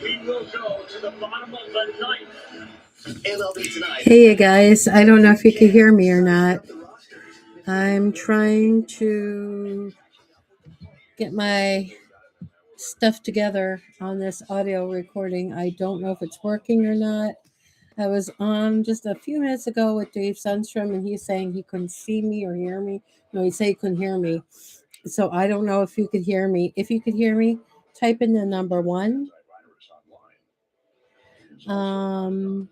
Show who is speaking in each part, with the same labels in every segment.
Speaker 1: We will go to the bottom of the ninth. MLB tonight. Hey, you guys. I don't know if you can hear me or not. I'm trying to get my stuff together on this audio recording. I don't know if it's working or not. I was on just a few minutes ago with Dave Sundstrom, and he's saying he couldn't see me or hear me. No, he said he couldn't hear me. So I don't know if you could hear me. If you could hear me, type in the number 1. Um,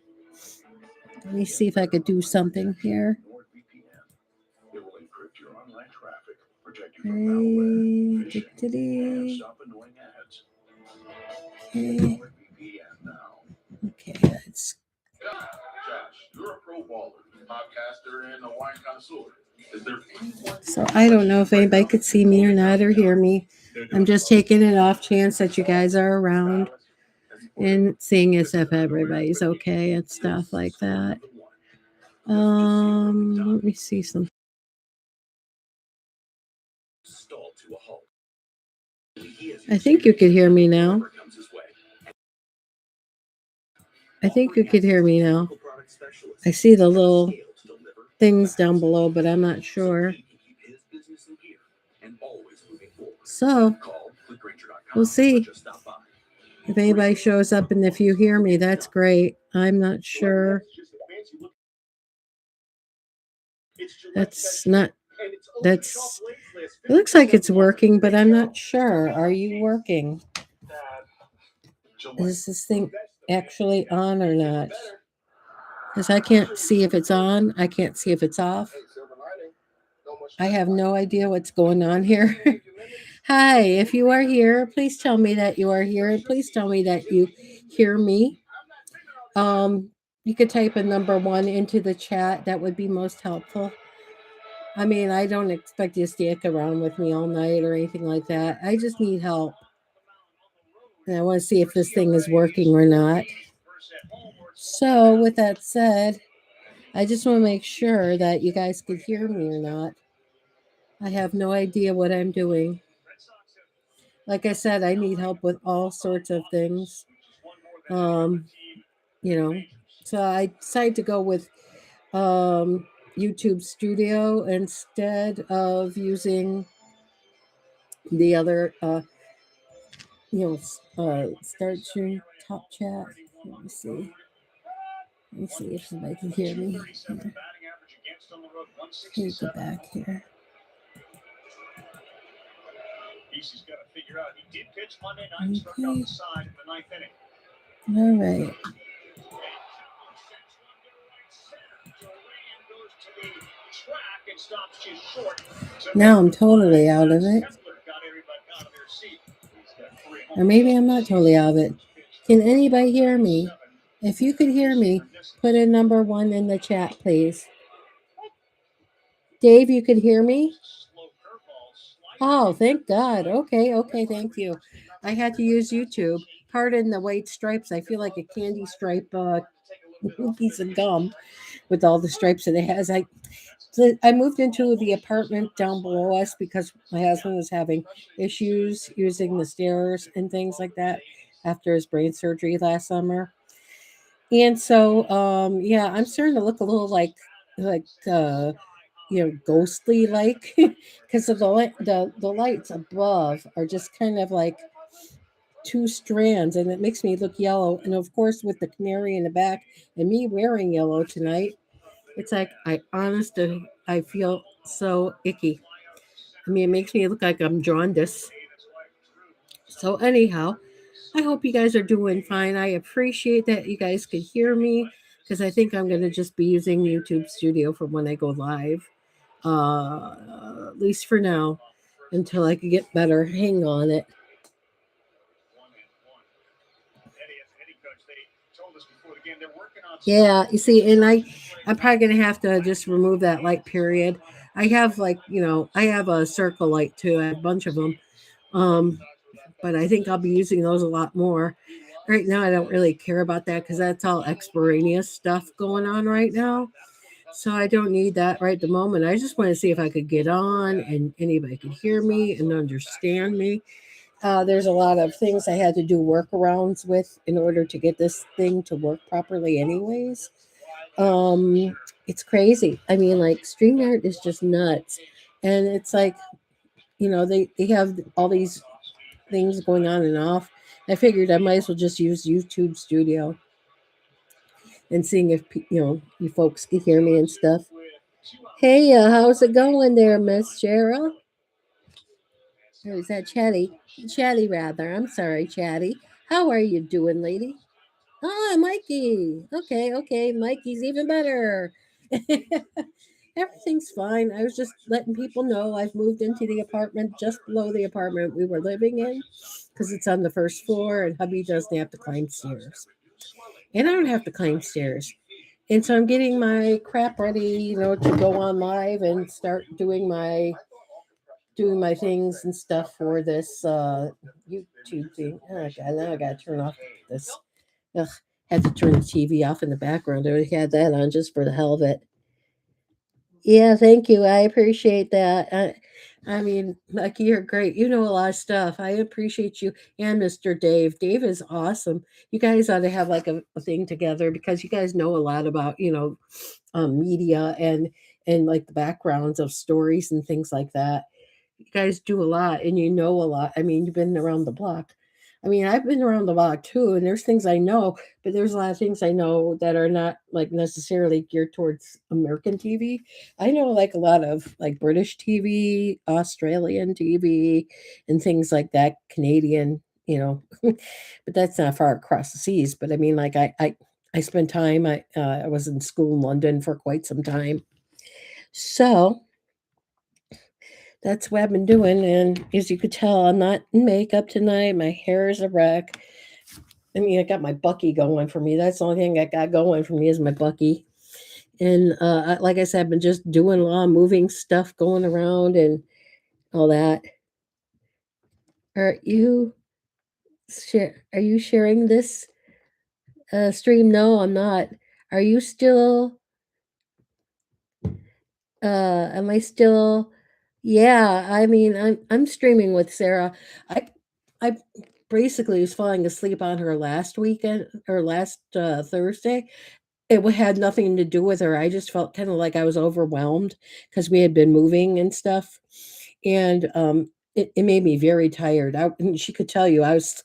Speaker 1: Let me see if I could do something here. Okay. Okay, let's. So I don't know if anybody could see me or not or hear me. I'm just taking it off chance that you guys are around and seeing as if everybody's okay and stuff like that. Let me see some. I think you could hear me now. I think you could hear me now. I see the little things down below, but I'm not sure. So we'll see if anybody shows up, and if you hear me, that's great. I'm not sure. That's not. That's. It looks like it's working, but I'm not sure. Are you working? Is this thing actually on or not? Because I can't see if it's on. I can't see if it's off. I have no idea what's going on here. Hi, if you are here, please tell me that you are here. Please tell me that you hear me. Um, you could type a number 1 into the chat. That would be most helpful. I mean, I don't expect you to stick around with me all night or anything like that. I just need help. And I want to see if this thing is working or not. So, with that said, I just want to make sure that you guys could hear me or not. I have no idea what I'm doing. Like I said, I need help with all sorts of things. Um, you know, so I decided to go with YouTube Studio instead of using the other, start sharing top chat. Let me see. Let me see if somebody can hear me. Here. Here's the back here. Okay. All right. Now I'm totally out of it. Or maybe I'm not totally out of it. Can anybody hear me? If you could hear me, put a number 1 in the chat, please. Dave, you could hear me? Oh, thank God. Okay, thank you. I had to use YouTube. Pardon the white stripes. I feel like a candy stripe piece of gum with all the stripes that it has. I moved into the apartment down below us because my husband was having issues using the stairs and things like that after his brain surgery last summer. And so, yeah, I'm starting to look a little like ghostly, like because of the lights above are just kind of like 2 strands, and it makes me look yellow. And of course, with the canary in the back and me wearing yellow tonight, it's like I feel so icky. I mean, it makes me look like I'm jaundiced. So anyhow, I hope you guys are doing fine. I appreciate that you guys could hear me because I think I'm going to just be using YouTube Studio for when I go live, at least for now, until I can get better hang on it. Yeah, you see, and I'm probably gonna have to just remove that light period. I have I have a circle light too. I have a bunch of them. Um, but I think I'll be using those a lot more. Right now, I don't really care about that because that's all extraneous stuff going on right now. So I don't need that right at the moment. I just want to see if I could get on and anybody could hear me and understand me. There's a lot of things I had to do workarounds with in order to get this thing to work properly, anyways. Um, it's crazy. I mean, like StreamYard is just nuts, and it's like they have all these things going on and off. I figured I might as well just use YouTube Studio and seeing if you folks can hear me and stuff. Hey, how's it going there, Miss Cheryl? Or is that Chatty? Chatty, rather. I'm sorry, Chatty. How are you doing, lady? Ah, Mikey. Okay, okay. Mikey's even better. Everything's fine. I was just letting people know I've moved into the apartment just below the apartment we were living in because it's on the first floor and hubby doesn't have to climb stairs. And I don't have to climb stairs. And so I'm getting my crap ready, to go on live and start doing my things and stuff for this YouTube thing. Oh god, now I gotta turn off this. Ugh, had to turn the TV off in the background. I already had that on just for the hell of it. Yeah, thank you. I appreciate that. I mean, Lucky, you're great. You know a lot of stuff. I appreciate you and Mr. Dave. Dave is awesome. You guys ought to have like a thing together because you guys know a lot about media and like the backgrounds of stories and things like that. You guys do a lot and you know a lot. I mean, you've been around the block. I mean, I've been around the block too, and there's things I know, but there's a lot of things I know that are not like necessarily geared towards American TV. I know like a lot of like British TV, Australian TV, and things like that, Canadian, but that's not far across the seas. But I mean, like I spent time. I was in school in London for quite some time, so that's what I've been doing, and as you could tell, I'm not in makeup tonight. My hair is a wreck. I mean, I got my Bucky going for me. That's the only thing I got going for me is my Bucky. And like I said, I've been just doing a lot of moving stuff, going around and all that. Are you are you sharing this stream? No, I'm not. Are you still? Am I still? Yeah, I mean, I'm streaming with Sarah. I basically was falling asleep on her last weekend or last Thursday. Had nothing to do with her. I just felt kind of like I was overwhelmed because we had been moving and stuff, and it made me very tired. And she could tell you I was.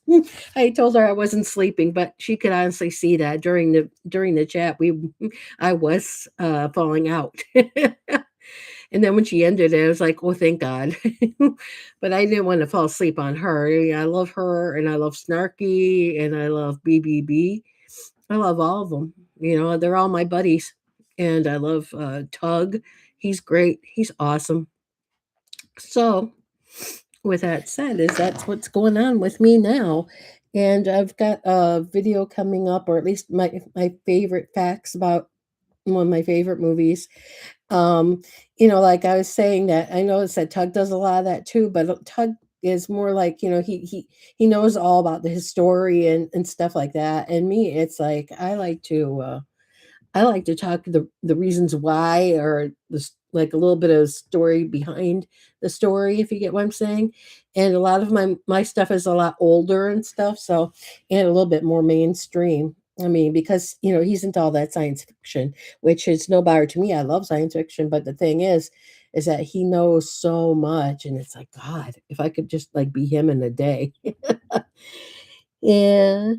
Speaker 1: I told her I wasn't sleeping, but she could honestly see that during the chat. I was falling out. And then when she ended it, I was like, "Oh, thank God." But I didn't want to fall asleep on her. I love her, and I love Snarky, and I love BBB. I love all of them. They're all my buddies, and I love Tug. He's great. He's awesome. So, with that said, that's what's going on with me now. And I've got a video coming up, or at least my favorite facts about one of my favorite movies. Um, like I was saying that I noticed that Tug does a lot of that too, but Tug is more like, he knows all about the history and stuff like that. And me, it's like I like to talk the reasons why or like a little bit of story behind the story, if you get what I'm saying. And a lot of my stuff is a lot older and stuff, so and a little bit more mainstream. I mean, because he's into all that science fiction, which is no bother to me. I love science fiction, but the thing is that he knows so much, and it's like God, if I could just like be him in a day. Yeah.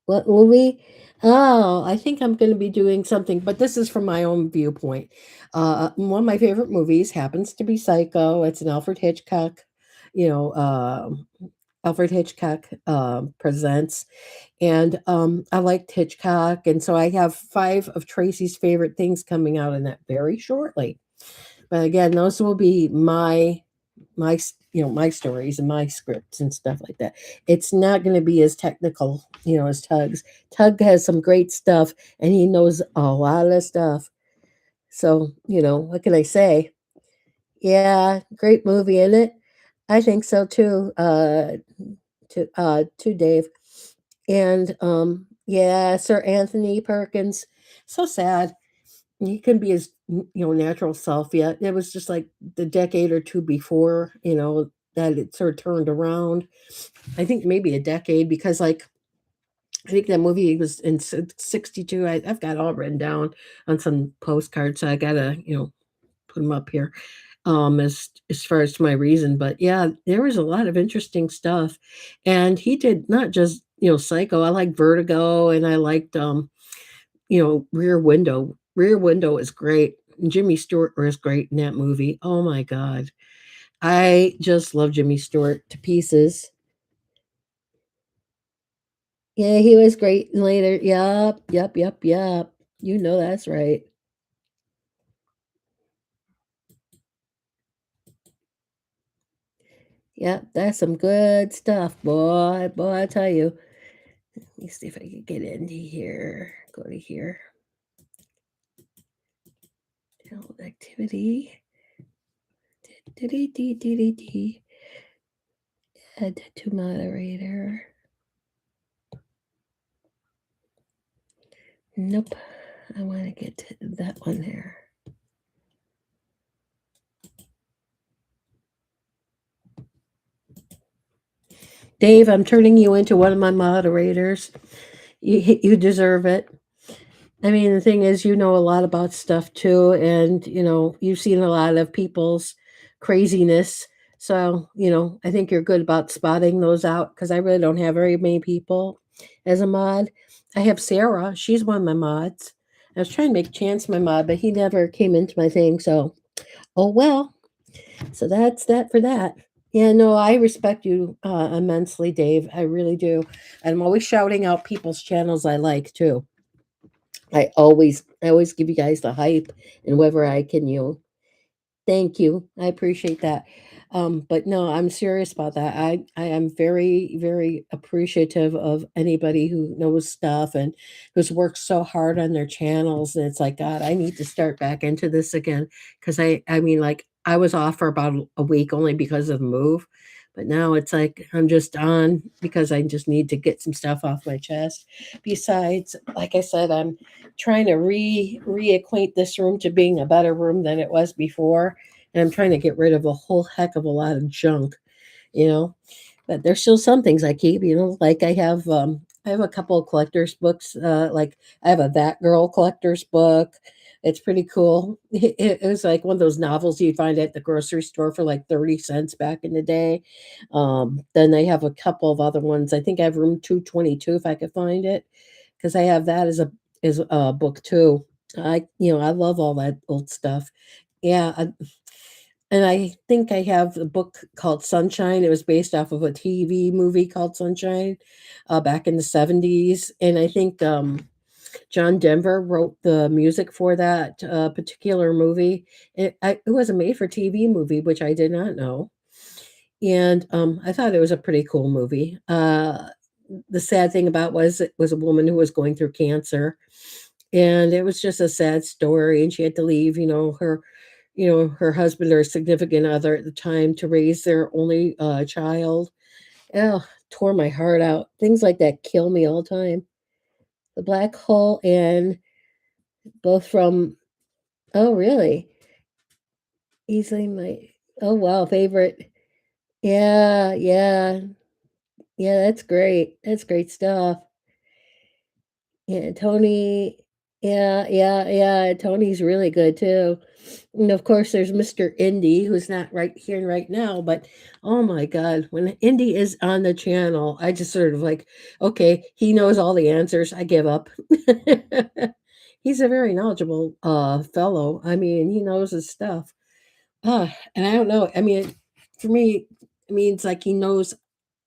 Speaker 1: What movie? Oh, I think I'm gonna be doing something, but this is from my own viewpoint. One of my favorite movies happens to be Psycho. It's an Alfred Hitchcock, you know, Alfred Hitchcock presents, and I liked Hitchcock, and so I have 5 of Tracy's favorite things coming out in that very shortly. But again, those will be my stories and my scripts and stuff like that. It's not going to be as technical, as Tug's. Tug has some great stuff, and he knows a lot of stuff. So, what can I say? Yeah, great movie, isn't it? I think so too. To Dave, and yeah, Sir Anthony Perkins. So sad. he couldn't be his natural self yet. It was just like the decade or two before, that it sort of turned around. I think maybe a decade because like I think that movie was in 62. I've got all written down on some postcards, so I gotta, put them up here. As far as to my reason, but yeah, there was a lot of interesting stuff, and he did not just Psycho. I like Vertigo, and I liked Rear Window. Rear Window is great. And Jimmy Stewart was great in that movie. Oh my god, I just love Jimmy Stewart to pieces. Yeah, he was great later. Yup, yup, yup, yup. You know that's right. Yep, that's some good stuff, boy. Boy, I tell you. Let me see if I can get into here. Go to here. Download activity. Add to moderator. Nope. I want to get to that one there. Dave, I'm turning you into one of my moderators. You deserve it. I mean, the thing is, you know a lot about stuff too, and you've seen a lot of people's craziness. So, I think you're good about spotting those out because I really don't have very many people as a mod. I have Sarah, she's one of my mods. I was trying to make Chance my mod, but he never came into my thing. So, oh well. So that's that for that. Yeah, no, I respect you immensely, Dave. I really do. And I'm always shouting out people's channels I like too. I always give you guys the hype and wherever I can, thank you. I appreciate that. But no, I'm serious about that. I am very, very appreciative of anybody who knows stuff and who's worked so hard on their channels. And it's like, God, I need to start back into this again. Cause I mean, like I was off for about a week only because of the move. But now it's like I'm just on because I just need to get some stuff off my chest. Besides, like I said, I'm trying to reacquaint this room to being a better room than it was before, and I'm trying to get rid of a whole heck of a lot of junk, you know. But there's still some things I keep, like I have a couple of collectors books. Like I have a That Girl collector's book. It's pretty cool. It was like one of those novels you'd find at the grocery store for like 30 cents back in the day. Then I have a couple of other ones. I think I have room 222 if I could find it, because I have that as a book too. I love all that old stuff. Yeah, and I think I have a book called Sunshine. It was based off of a TV movie called Sunshine, back in the 70s, and I think, John Denver wrote the music for that, particular movie. It was a made-for-TV movie, which I did not know, and, I thought it was a pretty cool movie. The sad thing about was it was a woman who was going through cancer, and it was just a sad story, and she had to leave, her husband or significant other at the time to raise their only, child. Oh, tore my heart out. Things like that kill me all the time. The Black Hole and both from oh, really? Easily my oh, wow, favorite. Yeah, yeah. Yeah, that's great. That's great stuff. Yeah, Tony. Yeah, yeah, yeah. Tony's really good too. And of course, there's Mr. Indy, who's not right here and right now. But oh my God, when Indy is on the channel, I just sort of like, okay, he knows all the answers. I give up. He's a very knowledgeable fellow. I mean, he knows his stuff. And I don't know. I mean, for me, it means like he knows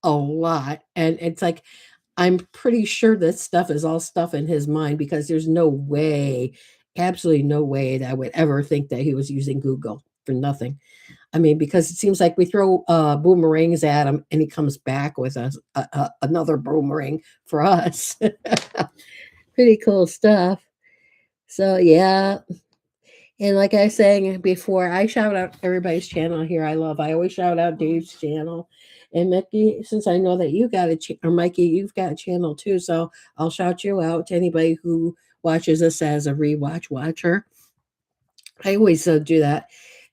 Speaker 1: a lot, and it's like I'm pretty sure this stuff is all stuff in his mind because there's no way, absolutely no way that I would ever think that he was using Google for nothing. I mean, because it seems like we throw boomerangs at him and he comes back with another boomerang for us. Pretty cool stuff. So, yeah. And like I was saying before, I shout out everybody's channel here I love. I always shout out Dave's channel. And Mickey, since I know that you got or Mikey, you've got a channel too. So I'll shout you out to anybody who watches this as a rewatch watcher. I always do that.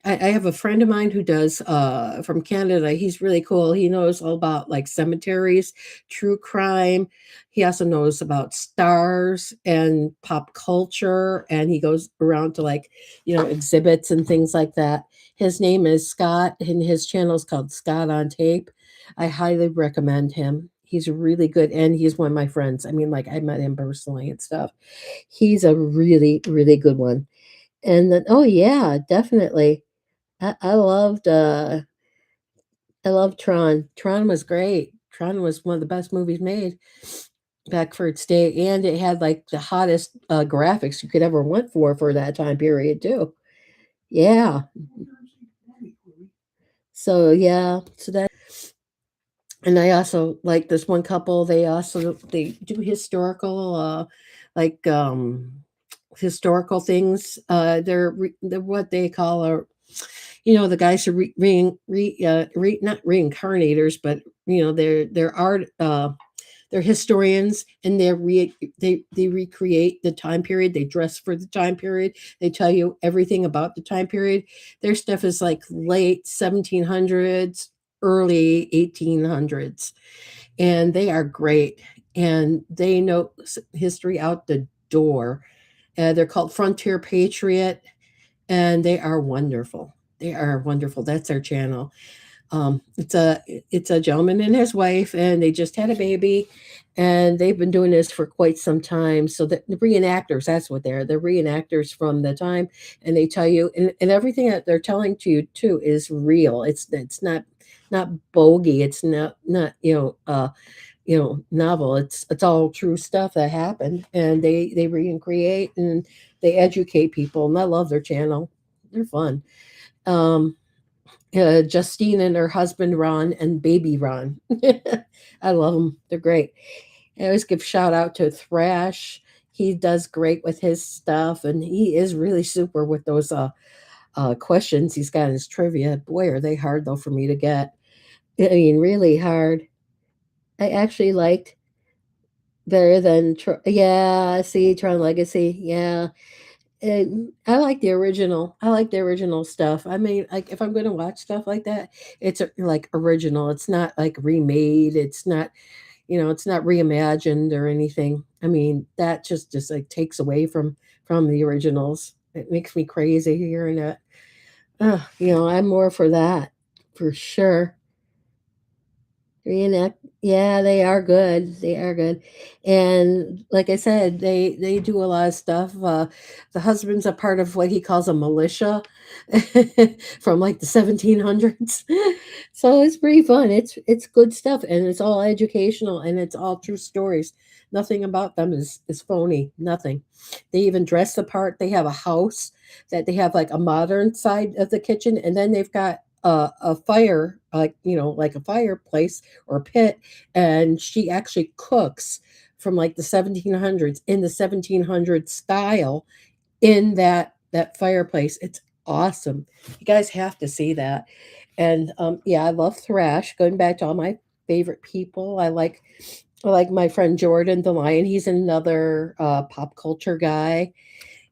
Speaker 1: I have a friend of mine who does from Canada. He's really cool. He knows all about like cemeteries, true crime. He also knows about stars and pop culture, and he goes around to like exhibits and things like that. His name is Scott, and his channel is called Scott on Tape. I highly recommend him. He's really good, and he's one of my friends. I mean, like I met him personally and stuff. He's a really, really good one. And then oh, yeah, definitely. I loved Tron. Tron was great. Tron was one of the best movies made back for its day, and it had, like, the hottest, graphics you could ever want for that time period too. Yeah. So, yeah, so that and I also like this one couple, they do historical, historical things. They're what they call the guys who not reincarnators, but they're art they're historians, and they recreate the time period. They dress for the time period. They tell you everything about the time period. Their stuff is like late 1700s, early 1800s, and they are great. And they know history out the door. They're called Frontier Patriot, and they are wonderful. They are wonderful. That's their channel. It's a gentleman and his wife, and they just had a baby, and they've been doing this for quite some time. So the reenactors, that's what they're. They're reenactors from the time, and they tell you, and everything that they're telling to you too is real. It's not bogey. It's not novel. It's all true stuff that happened, and they recreate and they educate people, and I love their channel. They're fun. Um, Justine and her husband Ron and baby Ron. I love them. They're great. I always give shout out to Thrash. He does great with his stuff, and he is really super with those questions he's got in his trivia. Boy, are they hard though for me to get. I mean, really hard. I actually liked better than yeah. See, Tron Legacy. Yeah, I like the original. I like the original stuff. I mean, like if I'm going to watch stuff like that, it's like original. It's not like remade. It's not reimagined or anything. I mean, that just like takes away from the originals. It makes me crazy hearing it. I'm more for that for sure. Reenact yeah, they are good, they are good, and like I said, they do a lot of stuff, the husband's a part of what he calls a militia from, like, the 1700s, so it's pretty fun, it's good stuff, and it's all educational, and it's all true stories. Nothing about them is phony, nothing. They even dress the part, they have a house that they have, like, a modern side of the kitchen, and then they've got a fire, like a fireplace or pit, and she actually cooks from like the 1700s in the 1700s style in that fireplace. It's awesome. You guys have to see that. And yeah, I love Thrash. Going back to all my favorite people, I like my friend Jordan the Lion. He's another pop culture guy,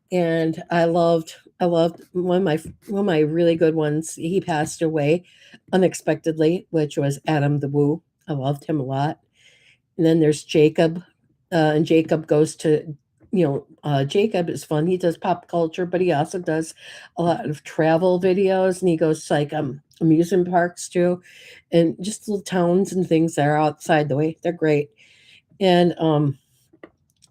Speaker 1: and I loved one of my really good ones. He passed away unexpectedly, which was Adam the Woo. I loved him a lot. And then there's Jacob, and Jacob goes to Jacob is fun. He does pop culture, but he also does a lot of travel videos, and he goes to like amusement parks too, and just little towns and things that are outside the way. They're great. And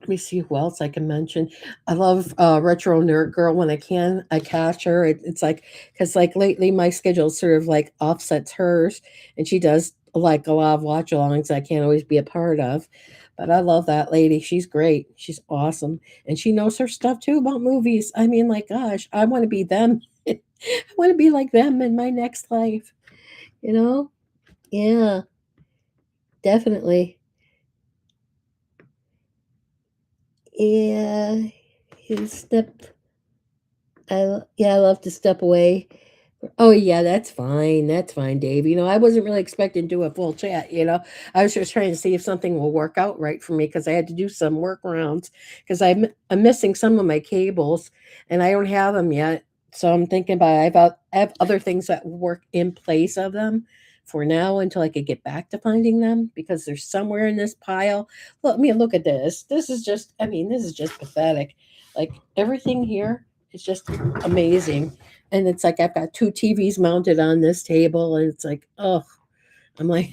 Speaker 1: let me see who else I can mention. I love Retro Nerd Girl when I can. I catch her. It's like because like lately my schedule sort of like offsets hers, and she does like a lot of watch alongs I can't always be a part of. But I love that lady. She's great. She's awesome, and she knows her stuff too about movies. I mean, like, gosh, I want to be them. I want to be like them in my next life. You know? Yeah, definitely. Yeah, you step. Yeah, I love to step away. Oh, yeah, that's fine, Dave. I wasn't really expecting to do a full chat. I was just trying to see if something will work out right for me because I had to do some workarounds because I'm missing some of my cables and I don't have them yet So I'm thinking about I have other things that work in place of them for now until I could get back to finding them because they're somewhere in this pile. Look, I mean, look at this. This is just, I mean, this is just pathetic. Like everything here is just amazing. And it's like I've got two TVs mounted on this table, and it's like, oh, I'm like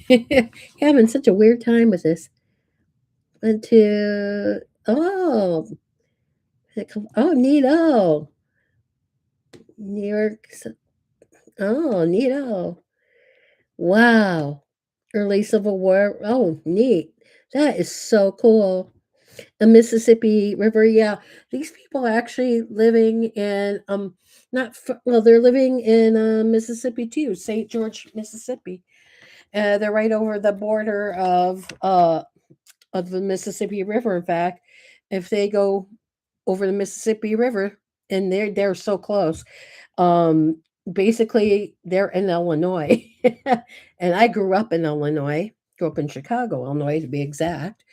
Speaker 1: having such a weird time with this. Went to oh, oh, neato. New York. Oh, neato. Wow. Early Civil War. Oh, neat. That is so cool. The Mississippi River. Yeah, these people are actually living in not well, they're living in Mississippi too, St. George, Mississippi. They're right over the border of the Mississippi River. In fact, if they go over the Mississippi River, and they're so close. Um, Basically, they're in Illinois, and I grew up in Illinois. Grew up in Chicago, Illinois, to be exact.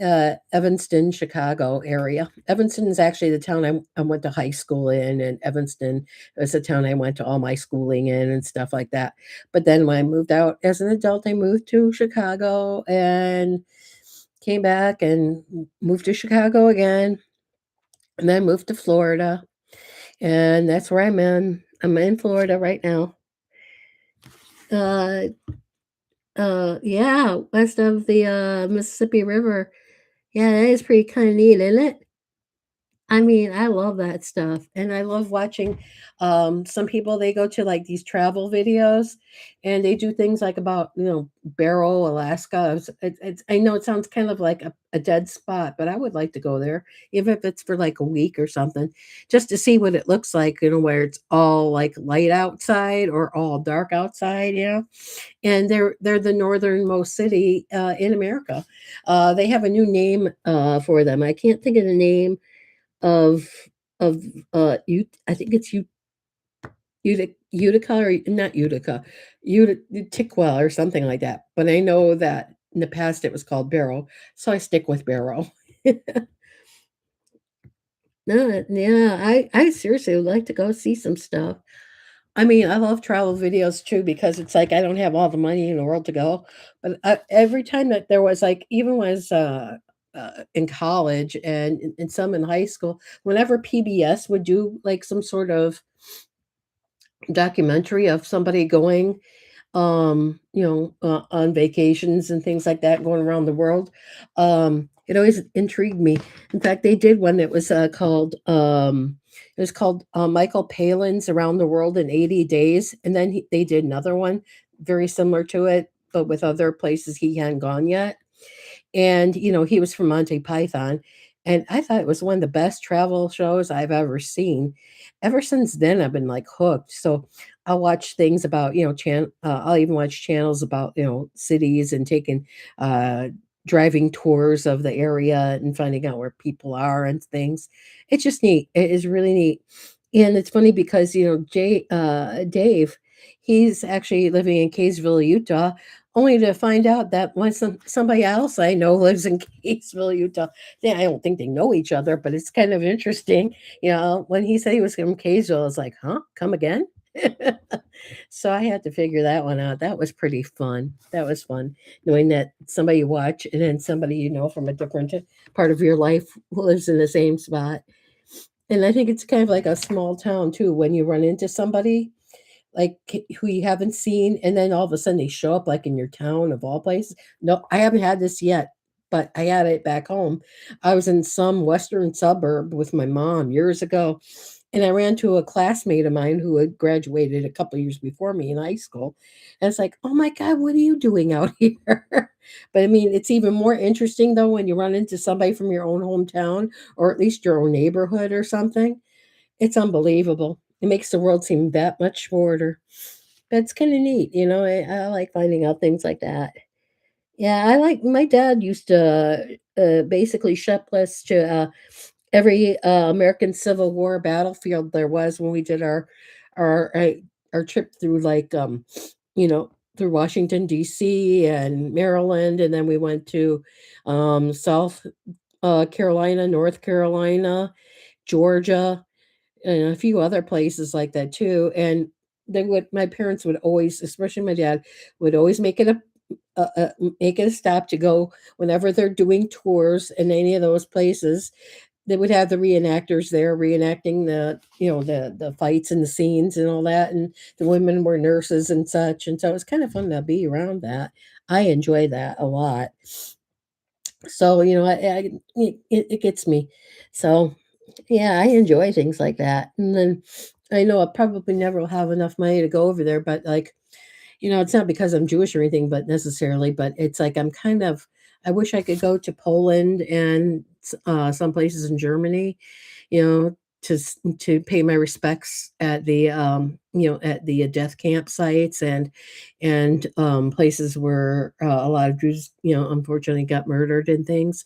Speaker 1: Evanston, Chicago area. Evanston is actually the town I went to high school in, and Evanston was the town I went to all my schooling in and stuff like that. But then when I moved out as an adult, I moved to Chicago and came back and moved to Chicago again, and then moved to Florida, and that's where I'm in. I'm in Florida right now. Uh, yeah, west of the Mississippi River. Yeah, that is pretty kind of neat, isn't it? I mean, I love that stuff, and I love watching, some people, they go to, like, these travel videos, and they do things, like, about, Barrow, Alaska. It's I know it sounds kind of like a dead spot, but I would like to go there, even if it's for, like, a week or something, just to see what it looks like, where it's all, like, light outside or all dark outside, and they're the northernmost city, in America. They have a new name, for them. I can't think of the name of I think it's Utica or not Utica, Utica or something like that. But I know that in the past it was called Barrow, so I stick with Barrow. No, yeah, I seriously would like to go see some stuff. I mean, I love travel videos too because it's like I don't have all the money in the world to go, but every time that there was like, even when I was in college and some in high school, whenever PBS would do like some sort of documentary of somebody going, on vacations and things like that, going around the world, it always intrigued me. In fact, they did one that was it was called Michael Palin's Around the World in 80 Days, and then they did another one very similar to it, but with other places he hadn't gone yet. And, he was from Monty Python, and I thought it was one of the best travel shows I've ever seen. Ever since then, I've been, like, hooked, so I'll watch things about, I'll even watch channels about, cities and taking, driving tours of the area and finding out where people are and things. It's just neat. It is really neat, and it's funny because, Dave, he's actually living in Kaysville, Utah, only to find out that when somebody else I know lives in Kaysville, Utah. I don't think they know each other, but it's kind of interesting. When he said he was from Kaysville, I was like, huh? Come again? So I had to figure that one out. That was pretty fun. That was fun knowing that somebody you watch and then somebody from a different part of your life lives in the same spot. And I think it's kind of like a small town too when you run into somebody like, who you haven't seen, and then all of a sudden they show up, like, in your town of all places. No, I haven't had this yet, but I had it back home. I was in some western suburb with my mom years ago, and I ran to a classmate of mine who had graduated a couple years before me in high school, and it's like, "Oh my god, what are you doing out here?" But, I mean, it's even more interesting, though, when you run into somebody from your own hometown or at least your own neighborhood or something. It's unbelievable. It makes the world seem that much shorter. But it's kinda neat, I like finding out things like that. Yeah, I like my dad used to, basically ship us to, every, American Civil War battlefield there was when we did our, uh, our trip through, like, through Washington, DC and Maryland, and then we went to, South, Carolina, North Carolina, Georgia. and a few other places like that too. And my parents would always, especially my dad, would always make it a stop to go whenever they're doing tours in any of those places. They would have the reenactors there reenacting the fights and the scenes and all that, and the women were nurses and such, and so it was kind of fun to be around that. I enjoy that a lot. So it gets me. So yeah, I enjoy things like that. And then I know I probably never will have enough money to go over there, but like, it's not because I'm Jewish or anything, but necessarily, but it's like I wish I could go to Poland and some places in Germany, to pay my respects at the death camp sites and places where a lot of Jews, unfortunately got murdered and things.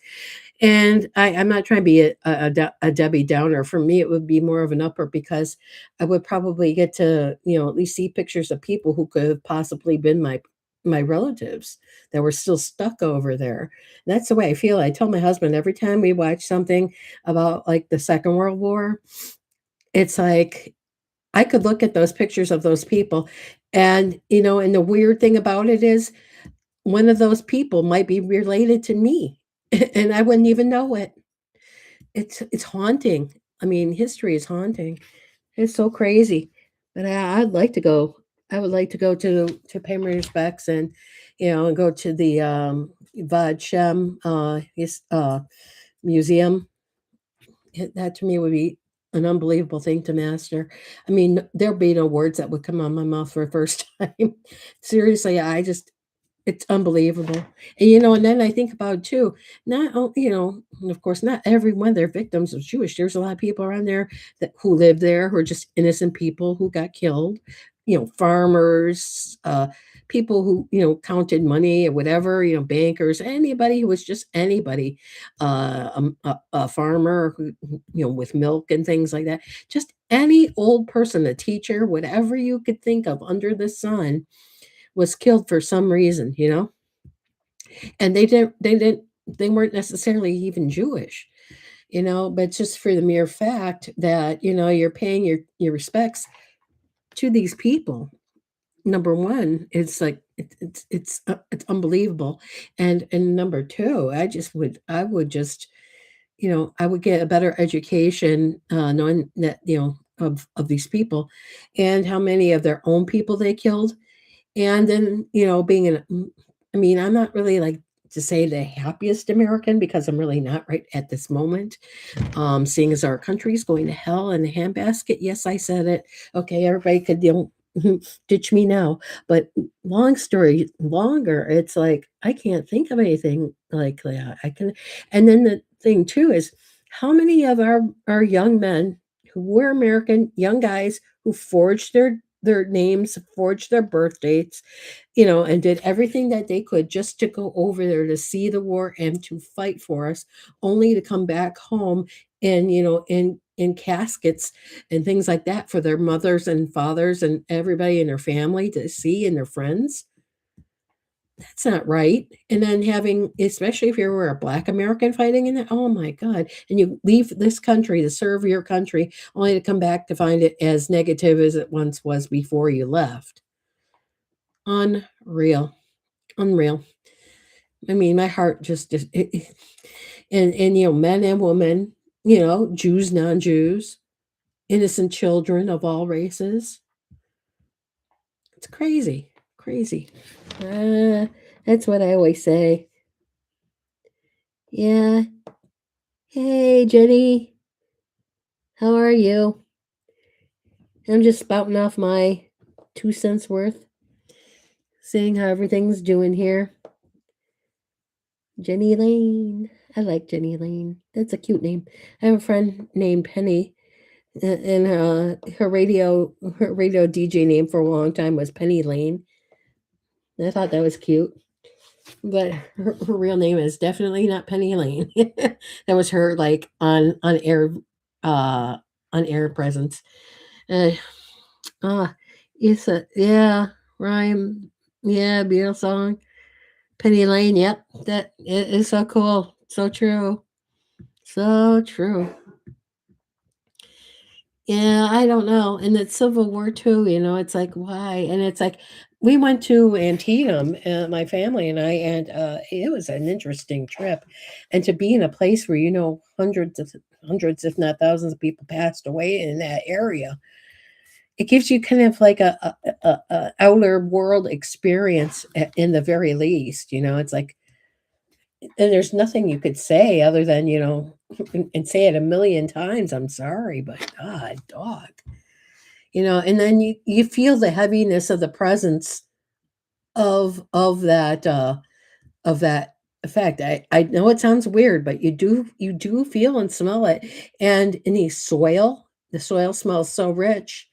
Speaker 1: And I'm not trying to be a Debbie Downer. For me, it would be more of an upper because I would probably get to, at least see pictures of people who could have possibly been my relatives that were still stuck over there. That's the way I feel. I tell my husband every time we watch something about like the Second World War, it's like I could look at those pictures of those people, and the weird thing about it is one of those people might be related to me, and I wouldn't even know it. It's haunting. I mean, history is haunting. It's so crazy. But I'd like to go. I would like to go to pay my respects and go to the Vad Shem museum. That to me would be an unbelievable thing to master. I mean, there'll be no words that would come out of my mouth for the first time. Seriously, it's unbelievable. And then I think about it too, and of course, not every one of their victims was Jewish. There's a lot of people around there who lived there who are just innocent people who got killed, farmers, people who, counted money or whatever, bankers, anybody who was just anybody, a farmer with milk and things like that. Just any old person, a teacher, whatever you could think of under the sun was killed for some reason. And they weren't necessarily even Jewish, but just for the mere fact that, you're paying your respects to these people. Number one, it's like it's unbelievable. And number two, I would just, I would get a better education, knowing that, of these people and how many of their own people they killed. And then, I mean, I'm not really like to say the happiest American because I'm really not right at this moment. Seeing as our country's going to hell in a handbasket. Yes, I said it. Okay, everybody could, ditch me now. But long story longer, it's like I can't think of anything like that. And then the thing too is how many of our young men who were American, young guys who forged their names, forged their birth dates, and did everything that they could just to go over there to see the war and to fight for us, only to come back home and, in caskets and things like that for their mothers and fathers and everybody in their family to see and their friends. That's not right. And then having, especially if you were a Black American fighting in it, oh my God. And you leave this country to serve your country only to come back to find it as negative as it once was before you left. Unreal. Unreal. I mean, my heart just and men and women, Jews, non-Jews, innocent children of all races. It's crazy, crazy. Uh, that's what I always say. Yeah. Hey, Jenny, how are you? I'm just spouting off my 2 cents worth, seeing how everything's doing here. Jenny Lane. I like Jenny Lane. That's a cute name. I have a friend named Penny, and her radio DJ name for a long time was Penny Lane. And I thought that was cute, but her real name is definitely not Penny Lane. That was her like uh on air presence. Uh, it's a yeah rhyme, yeah, Beatles song. Penny Lane. Yep, that it is so cool, so true, so true. Yeah, I don't know. And the Civil War too, it's like, why? And it's like, we went to Antietam, my family and I, and it was an interesting trip. And to be in a place where, hundreds, if not thousands of people passed away in that area, it gives you kind of like a outer world experience in the very least. It's like, and there's nothing you could say other than, and say it a million times, I'm sorry, but God, dog. And then you feel the heaviness of the presence of that effect. I know it sounds weird, but you do feel and smell it. And in the soil smells so rich.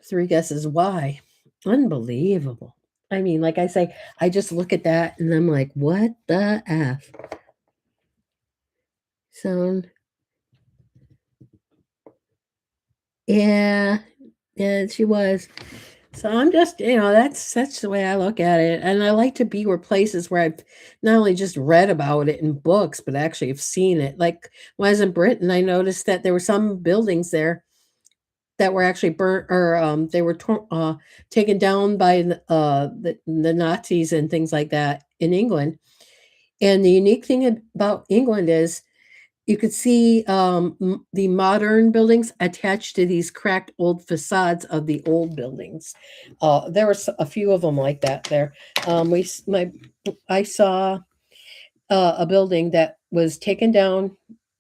Speaker 1: Three guesses why. Unbelievable. I mean, like I say, I just look at that and I'm like, what the F? So yeah, yeah, she was. So I'm just, that's the way I look at it. And I like to be where places where I've not only just read about it in books, but actually have seen it. Like when I was in Britain, I noticed that there were some buildings there that were actually burnt, or they were taken down by the Nazis and things like that in England. And the unique thing about England is you could see the modern buildings attached to these cracked old facades of the old buildings. There were a few of them like that there. I saw a building that was taken down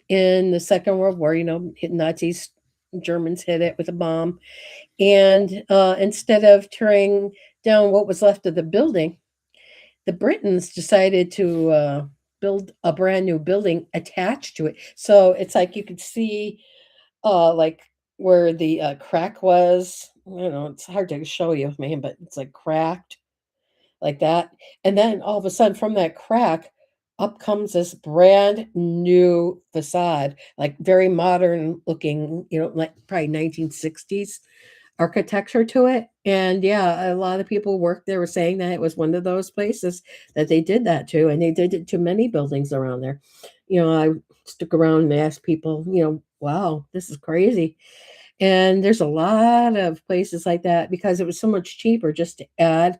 Speaker 1: in the Second World War. Nazis, Germans hit it with a bomb, and instead of tearing down what was left of the building, the Britons decided to build a brand new building attached to it. So it's like you could see, like where the crack was. I don't know, it's hard to show you, man, but it's like cracked like that. And then all of a sudden, from that crack, up comes this brand new facade, like very modern looking, like probably 1960s architecture to it. And yeah, a lot of people who worked there were saying that it was one of those places that they did that to, and they did it to many buildings around there. I stuck around and asked people, wow, this is crazy. And there's a lot of places like that because it was so much cheaper just to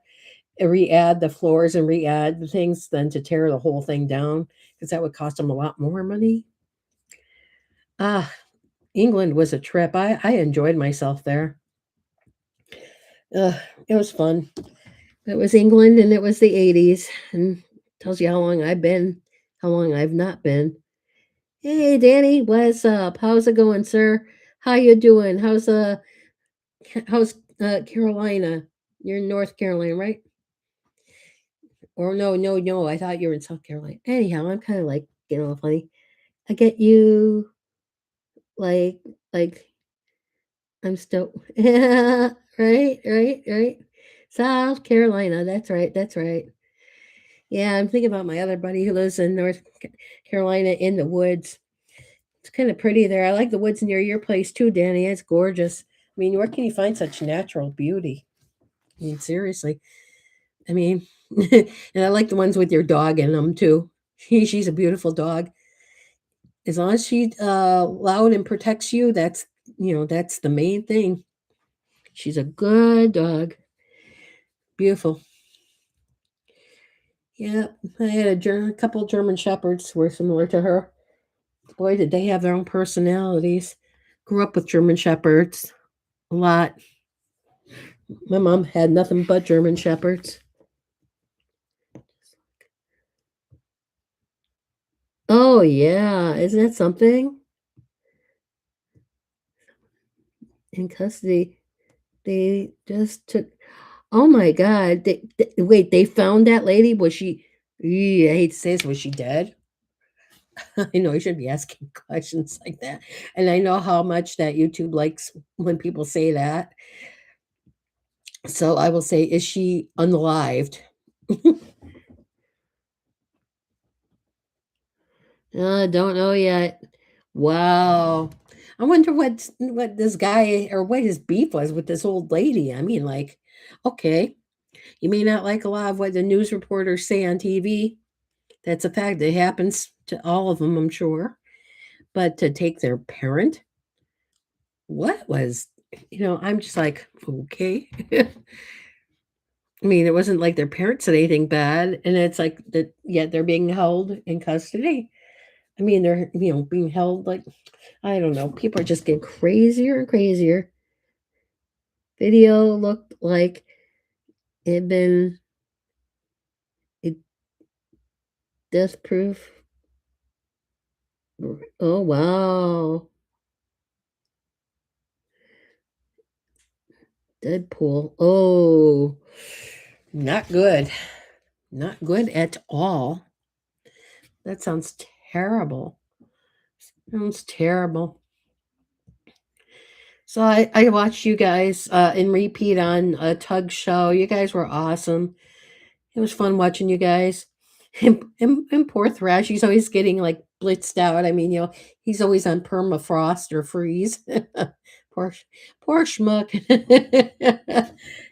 Speaker 1: re-add the floors and re-add the things than to tear the whole thing down because that would cost them a lot more money. Ah, England was a trip. I enjoyed myself there. Ugh, it was fun. It was England and it was the 80s and tells you how long I've been, how long I've not been. Hey, Danny, what's up? How's it going, sir? How you doing? How's Carolina? You're in North Carolina, right? Or no, no, no. I thought you were in South Carolina. Anyhow, I'm kind of like getting a little funny. I get you like like I'm still yeah, right, right, right. South Carolina. That's right. That's right. Yeah, I'm thinking about my other buddy who lives in Carolina in the woods. It's kind of pretty there. I like the woods near your place too, Danny. It's gorgeous. I mean, where can you find such natural beauty? I mean, seriously. I mean, and I like the ones with your dog in them too. She's a beautiful dog. As long as she loud and protects you, that's the main thing. She's a good dog. Beautiful. Yeah, I had a couple German shepherds who were similar to her. Boy, did they have their own personalities. Grew up with German shepherds a lot. My mom had nothing but German shepherds. Oh yeah, isn't that something? In custody, they just took. Oh my god! Wait, they found that lady. Was she? I hate to say this. Was she dead? I know I shouldn't be asking questions like that. And I know how much that YouTube likes when people say that. So I will say, is she unalived? Don't know yet. Wow. I wonder what this guy or what his beef was with this old lady. I mean, like, okay, you may not like a lot of what the news reporters say on TV. That's a fact. It happens to all of them, I'm sure. But to take their parent, what was, I'm just like, okay. I mean, it wasn't like their parents said anything bad, and it's like that, yet they're being held in custody. I mean, they're, being held like, I don't know. People are just getting crazier and crazier. Video looked like it had been a death proof. Oh, wow. Deadpool. Oh, not good. Not good at all. That sounds terrible. Sounds terrible. So I watched you guys in repeat on a Tug show. You guys were awesome. It was fun watching you guys. And poor Thrash, he's always getting like blitzed out. I mean, he's always on permafrost or freeze. poor, poor schmuck.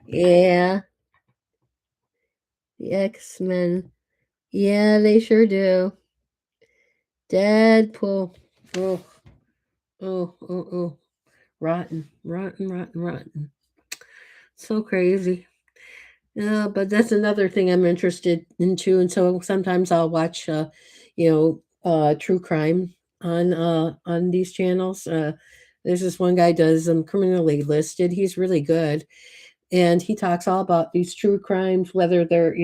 Speaker 1: Yeah, the X-Men. Yeah, they sure do. Deadpool. Oh, oh, oh, oh. Rotten, rotten, rotten, rotten. So crazy. Yeah, but that's another thing I'm interested into, and so sometimes I'll watch, true crime on these channels. There's this one guy does criminally listed. He's really good, and he talks all about these true crimes, whether they're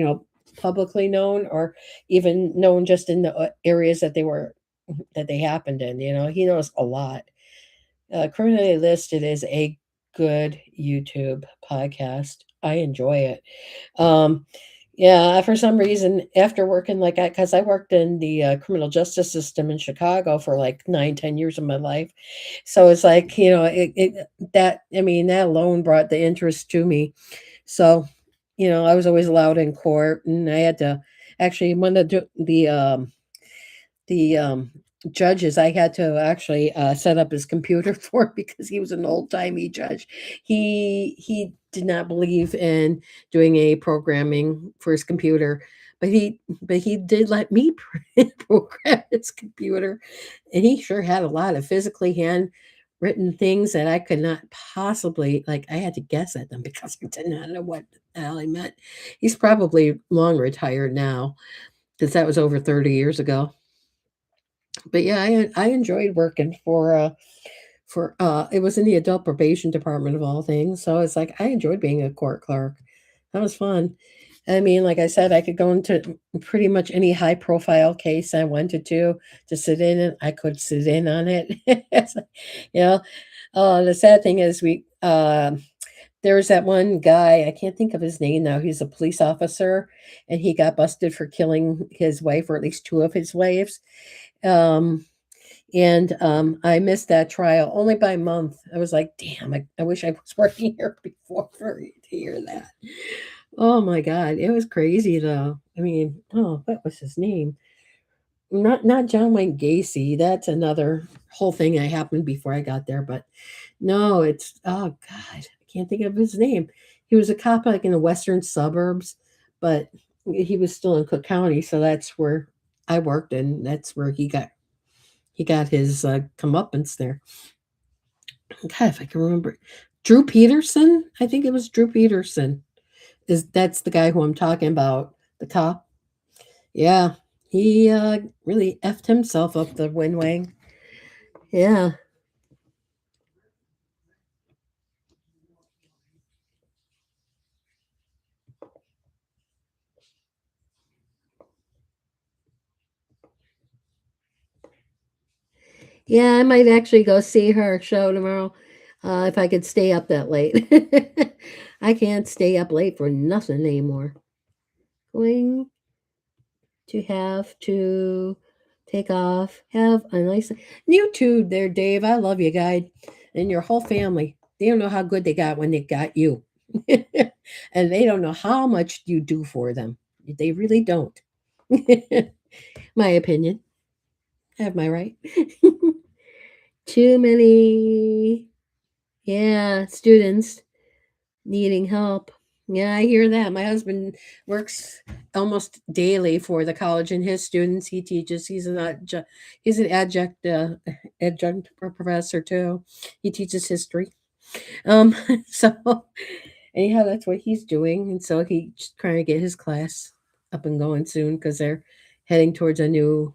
Speaker 1: publicly known or even known just in the areas that they happened in. He knows a lot. Criminally Listed is a good YouTube podcast. I enjoy it. Um, yeah, for some reason, after working like I, because I worked in the criminal justice system in Chicago for like 9, 10 years of my life, so it's like that. I mean, that alone brought the interest to me. So, I was always allowed in court, and I had to actually when the judges, I had to actually set up his computer for because he was an old-timey judge. He did not believe in doing a programming for his computer, but he did let me program his computer, and he sure had a lot of physically handwritten things that I could not possibly like. I had to guess at them because I did not know what the hell he meant. He's probably long retired now because that was over 30 years ago. But yeah, I enjoyed working for it was in the adult probation department of all things. So it's like I enjoyed being a court clerk. That was fun. I mean, like I said, I could go into pretty much any high profile case I wanted to sit in and I could sit in on it. you know, the sad thing is there was that one guy, I can't think of his name now. He's a police officer and he got busted for killing his wife or at least two of his wives. Um, I missed that trial only by a month. I was like, damn, I wish I was working here before to hear that. Oh my God. It was crazy though. I mean, oh, what was his name? Not John Wayne Gacy. That's another whole thing that happened before I got there. But no, it's oh God, I can't think of his name. He was a cop like in the western suburbs, but he was still in Cook County, so that's where I worked, and that's where he got his comeuppance there. God, if I can remember, Drew Peterson. I think it was Drew Peterson. That's the guy who I'm talking about? The cop. Yeah, he really effed himself up the wind wing. Yeah, yeah. I might actually go see her show tomorrow if I could stay up that late. I can't stay up late for nothing anymore. Going to have to take off. Have a nice. You too, there, Dave. I love you, guy, and your whole family. They don't know how good they got when they got you, and they don't know how much you do for them. They really don't. My opinion. Have my right. Too many, yeah, students needing help. Yeah, I hear that. My husband works almost daily for the college and his students. He teaches. He's an adjunct professor too. He teaches history. Um, so anyhow, that's what he's doing, and so he's trying to get his class up and going soon because they're heading towards a new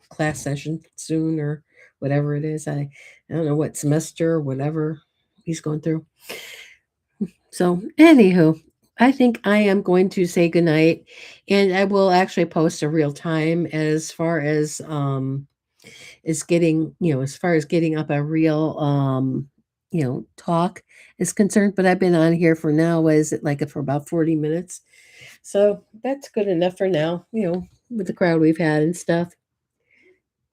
Speaker 1: class session soon or whatever it is. I don't know what semester or whatever he's going through. So, anywho, I think I am going to say goodnight, and I will actually post a real time as far as is getting, as far as getting up a real talk is concerned. But I've been on here for now, what is it, like for about 40 minutes? So that's good enough for now, with the crowd we've had and stuff.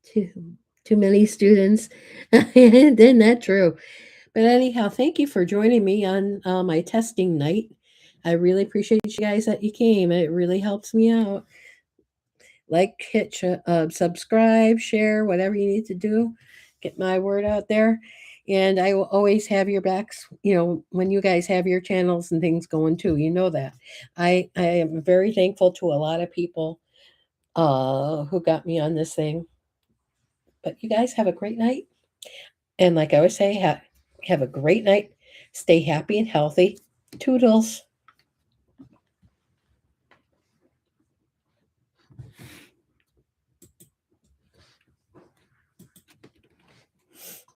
Speaker 1: Too too many students. Isn't that true? But anyhow, thank you for joining me on my testing night. I really appreciate you guys that you came. It really helps me out. Like, hit, subscribe, share, whatever you need to do. Get my word out there. And I will always have your backs, when you guys have your channels and things going too. You know that. I am very thankful to a lot of people who got me on this thing. But you guys have a great night. And like I always say, have a great night. Stay happy and healthy. Toodles.